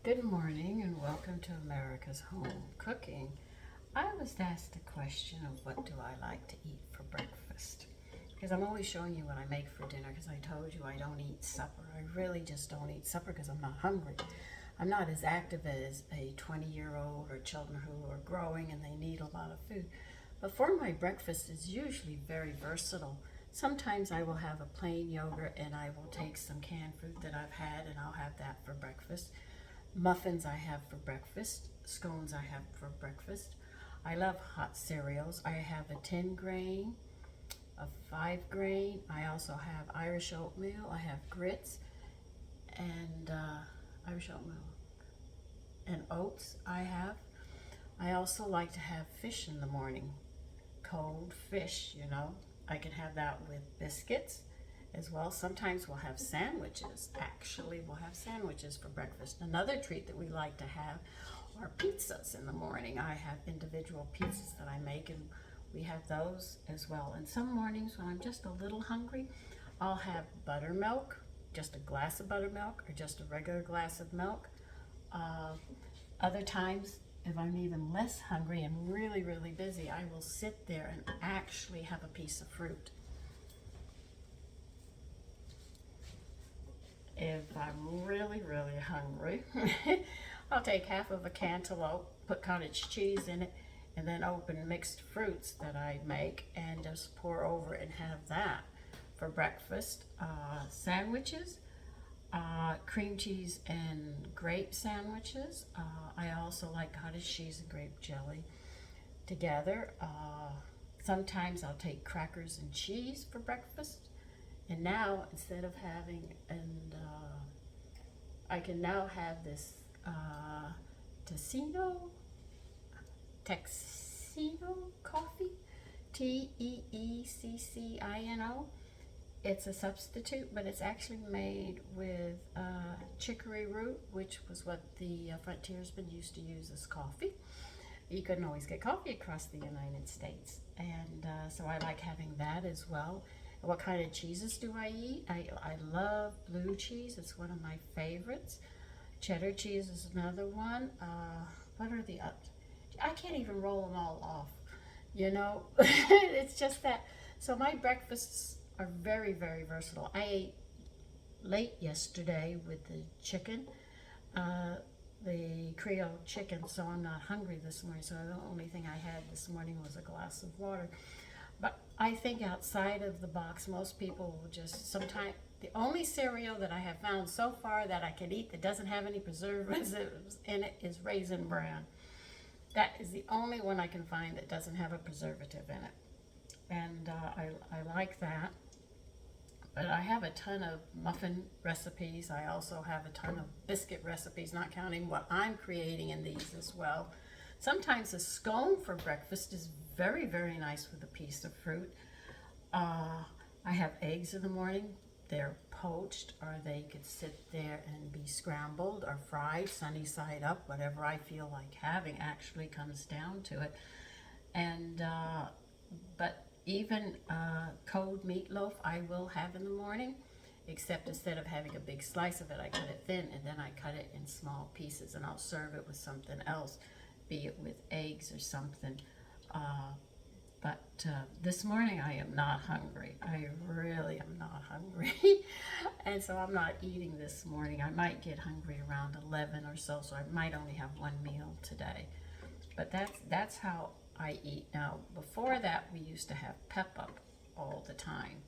Good morning and welcome to America's Home Cooking. I was asked a question of what do I like to eat for breakfast? Because I'm always showing you what I make for dinner because I told you I don't eat supper. I really just don't eat supper because I'm not hungry. I'm not as active as a 20-year-old or children who are growing and they need a lot of food. But for my breakfast is usually very versatile. Sometimes I will have a plain yogurt and I will take some canned fruit that I've had and I'll have that for breakfast. Muffins I have for breakfast. Scones I have for breakfast. I love hot cereals. I have a 10 grain, a 5 grain. I also have Irish oatmeal. I have grits and Irish oatmeal and oats I have. I also like to have fish in the morning. Cold fish, you know. I can have that with biscuits as well. Sometimes we'll have sandwiches. Actually, we'll have sandwiches for breakfast. Another treat that we like to have are pizzas in the morning. I have individual pizzas that I make and we have those as well. And some mornings when I'm just a little hungry, I'll have buttermilk, just a glass of buttermilk or just a regular glass of milk. Other times, if I'm even less hungry and really, really busy, I will sit there and actually have a piece of fruit. If I'm really, really hungry, I'll take half of a cantaloupe, put cottage cheese in it, and then open mixed fruits that I make and just pour over and have that for breakfast. Sandwiches, cream cheese and grape sandwiches. I also like cottage cheese and grape jelly together. Sometimes I'll take crackers and cheese for breakfast. And now, instead of having, I can now have this Texino coffee, Teeccino. It's a substitute, but it's actually made with chicory root, which was what the frontiersmen used to use as coffee. You couldn't always get coffee across the United States, and so I like having that as well. What kind of cheeses do I eat? I love blue cheese. It's one of my favorites. Cheddar cheese is another one. What are the others? I can't even roll them all off. You know, it's just that. So my breakfasts are very, very versatile. I ate late yesterday with the chicken, the Creole chicken, so I'm not hungry this morning. So the only thing I had this morning was a glass of water. But I think outside of the box, most people will just sometimes, the only cereal that I have found so far that I can eat that doesn't have any preservatives in it is Raisin Bran. That is the only one I can find that doesn't have a preservative in it. And I like that. But I have a ton of muffin recipes. I also have a ton of biscuit recipes, not counting what I'm creating in these as well. Sometimes a scone for breakfast is very, very nice with a piece of fruit. I have eggs in the morning. They're poached, or they could sit there and be scrambled or fried, sunny side up. Whatever I feel like having actually comes down to it. And but even cold meatloaf I will have in the morning, except instead of having a big slice of it, I cut it thin and then I cut it in small pieces and I'll serve it with something else, be it with eggs or something. But this morning I am not hungry. I really am not hungry. And so I'm not eating this morning. I might get hungry around 11 or so, so I might only have one meal today. But that's how I eat. Now, before that, we used to have Pep-Up all the time.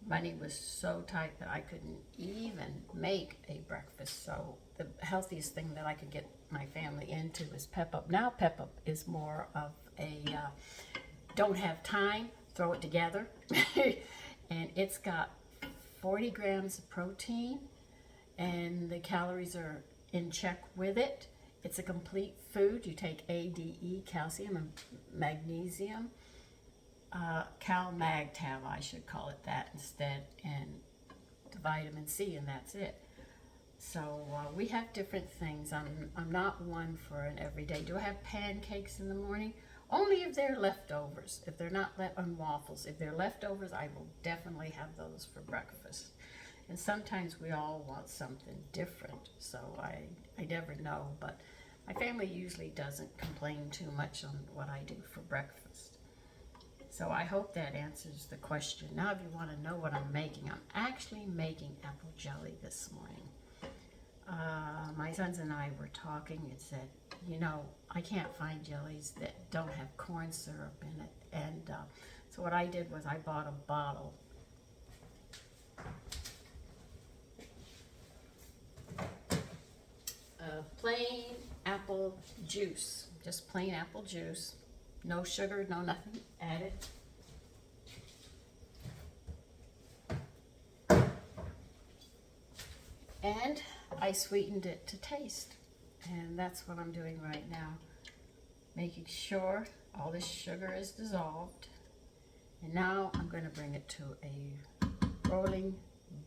Money was so tight that I couldn't even make a breakfast. So the healthiest thing that I could get my family into is Pep-Up. Now Pep-Up is more of a don't have time, throw it together. And it's got 40 grams of protein and the calories are in check with it. It's a complete food. You take A, D, E, calcium, and magnesium. Cal-Mag-Tab, I should call it that instead, and vitamin C, and that's it. So we have different things. I'm not one for an everyday. Do I have pancakes in the morning? Only if they're leftovers. If they're not on waffles. If they're leftovers, I will definitely have those for breakfast. And sometimes we all want something different, so I never know, but my family usually doesn't complain too much on what I do for breakfast. So I hope that answers the question. Now if you want to know what I'm making, I'm actually making apple jelly this morning. My sons and I were talking and said, you know, I can't find jellies that don't have corn syrup in it. And so what I did was I bought a bottle of plain apple juice. Just plain apple juice. No sugar, no nothing added. And I sweetened it to taste. And that's what I'm doing right now. Making sure all this sugar is dissolved. And now I'm going to bring it to a rolling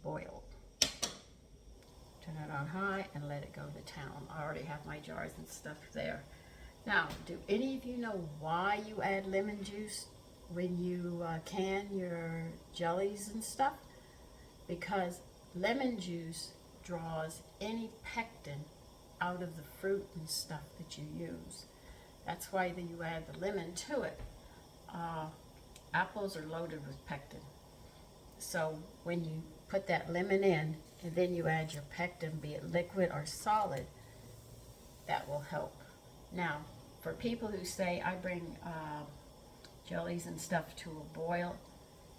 boil. Turn it on high and let it go to town. I already have my jars and stuff there. Now, do any of you know why you add lemon juice when you can your jellies and stuff? Because lemon juice draws any pectin out of the fruit and stuff that you use. That's why you add the lemon to it. Apples are loaded with pectin. So when you put that lemon in and then you add your pectin, be it liquid or solid, that will help. Now, for people who say I bring jellies and stuff to a boil,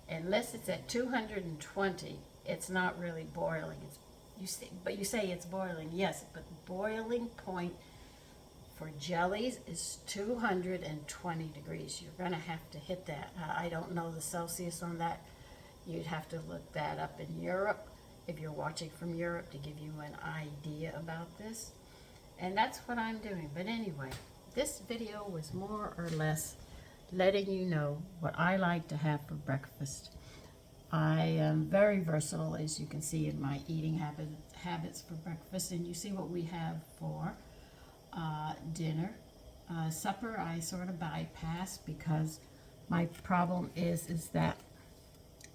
unless it's at 220, it's not really boiling. But you say it's boiling, yes, but the boiling point for jellies is 220 degrees. You're going to have to hit that. I don't know the Celsius on that. You'd have to look that up in Europe, if you're watching from Europe, to give you an idea about this. And that's what I'm doing. But anyway, this video was more or less letting you know what I like to have for breakfast. I am very versatile, as you can see in my eating habits for breakfast, and you see what we have for dinner. Supper I sort of bypass because my problem is that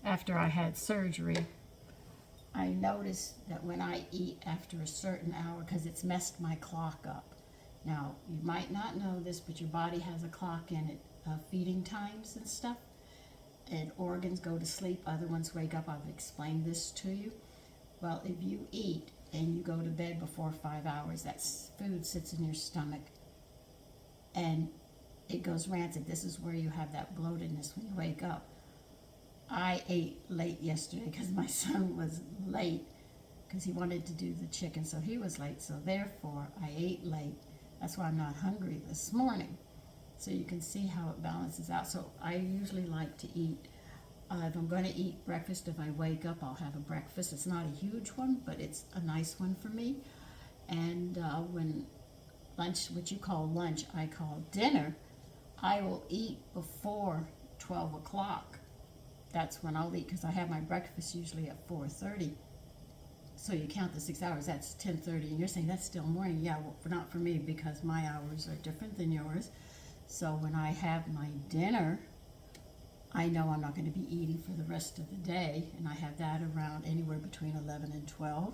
after I had surgery, I noticed that when I eat after a certain hour, because it's messed my clock up. Now, you might not know this, but your body has a clock in it, feeding times and stuff. And organs go to sleep, other ones wake up. I've explained this to you. Well, if you eat and you go to bed before 5 hours, that food sits in your stomach and it goes rancid. This is where you have that bloatedness when you wake up. I ate late yesterday because my son was late because he wanted to do the chicken, so he was late. So therefore, I ate late. That's why I'm not hungry this morning. So you can see how it balances out. So I usually like to eat, if I'm going to eat breakfast, if I wake up, I'll have a breakfast. It's not a huge one, but it's a nice one for me. And when lunch, what you call lunch, I call dinner, I will eat before 12 o'clock. That's when I'll eat, because I have my breakfast usually at 4:30. So you count the 6 hours, that's 10:30. And you're saying that's still morning. Yeah, well, not for me, because my hours are different than yours. So when I have my dinner, I know I'm not going to be eating for the rest of the day, and I have that around anywhere between 11 and 12.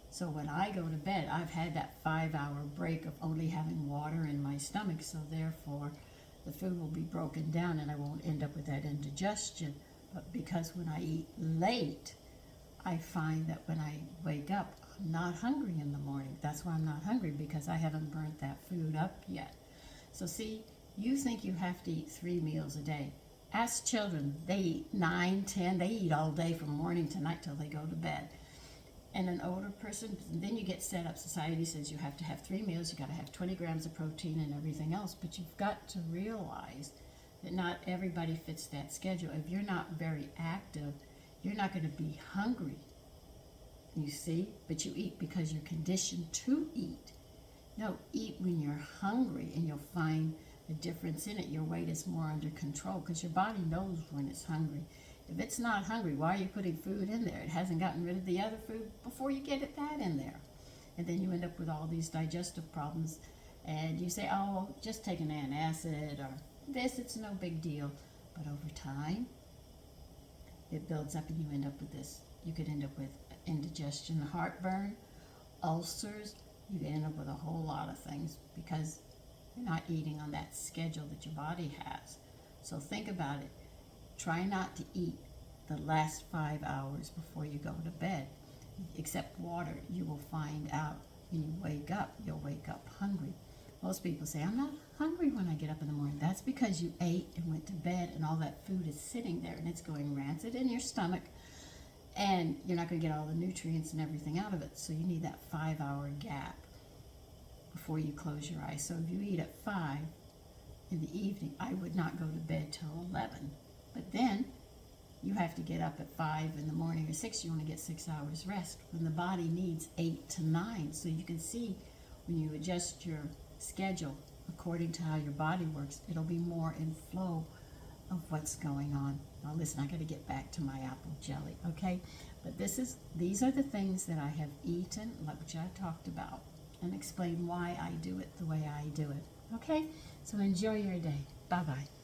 So when I go to bed, I've had that 5-hour break of only having water in my stomach, so therefore the food will be broken down and I won't end up with that indigestion. But because when I eat late, I find that when I wake up, I'm not hungry in the morning. That's why I'm not hungry, because I haven't burnt that food up yet. So see, you think you have to eat 3 meals a day. Ask children, they eat 9, 10, they eat all day from morning to night till they go to bed. And an older person, then you get set up. Society says you have to have 3 meals, you got to have 20 grams of protein and everything else, but you've got to realize that not everybody fits that schedule. If you're not very active, you're not going to be hungry, you see, but you eat because you're conditioned to eat. No, eat when you're hungry, and you'll find a difference in it. Your weight is more under control because your body knows when it's hungry. If it's not hungry, why are you putting food in there? It hasn't gotten rid of the other food before you get that in there. And then you end up with all these digestive problems. And you say, oh, just take an antacid or this, it's no big deal. But over time, it builds up and you end up with this. You could end up with indigestion, heartburn, ulcers. You end up with a whole lot of things because you're not eating on that schedule that your body has. So think about it. Try not to eat the last 5 hours before you go to bed. Except water, you will find out when you wake up, you'll wake up hungry. Most people say, I'm not hungry when I get up in the morning. That's because you ate and went to bed and all that food is sitting there and it's going rancid in your stomach and you're not going to get all the nutrients and everything out of it. So you need that 5-hour gap before you close your eyes. So if you eat at 5 in the evening, I would not go to bed till 11. But then you have to get up at 5 in the morning or 6. You want to get 6 hours rest when the body needs 8 to 9. So you can see when you adjust your schedule according to how your body works, it'll be more in flow of what's going on. Now listen, I got to get back to my apple jelly, okay? But these are the things that I have eaten, like which I talked about, and explain why I do it the way I do it, okay? So enjoy your day. Bye-bye.